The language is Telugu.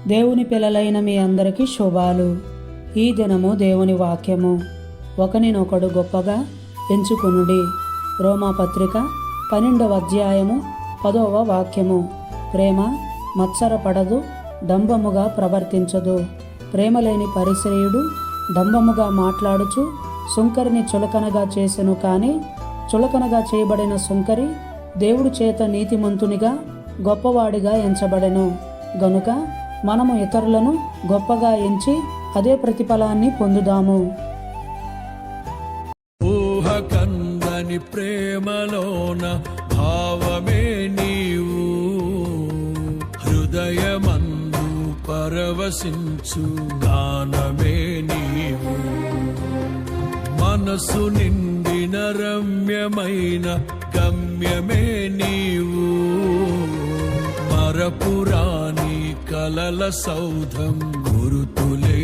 దేవుని పిల్లలైన మీ అందరికీ శుభాలు. ఈ దినము దేవుని వాక్యము. ఒకనినొకడు గొప్పగా ఎంచుకొనుడి. రోమాపత్రిక 12వ అధ్యాయము 10వ వాక్యము. ప్రేమ మత్సరపడదు, డంబముగా ప్రవర్తించదు. ప్రేమ లేని పరిసయ్యుడు డంబముగా మాట్లాడుచు సుంకరిని చులకనగా చేసెను. కానీ చులకనగా చేయబడిన సుంకరి దేవుడి చేత నీతిమంతునిగా గొప్పవాడిగా ఎంచబడెను. గనుక మనము ఇతరులను గొప్పగా ఎంచి అదే ప్రతిఫలాన్ని పొందుదాము. ఊహ కందని ప్రేమలోన భావమే నీవు, హృదయమందు పరవశించు గానమే నీవు. మనసు నిండిన రమ్యమైన గమ్యమే నీవు, మరపురాని కలల సౌధం గురుతులే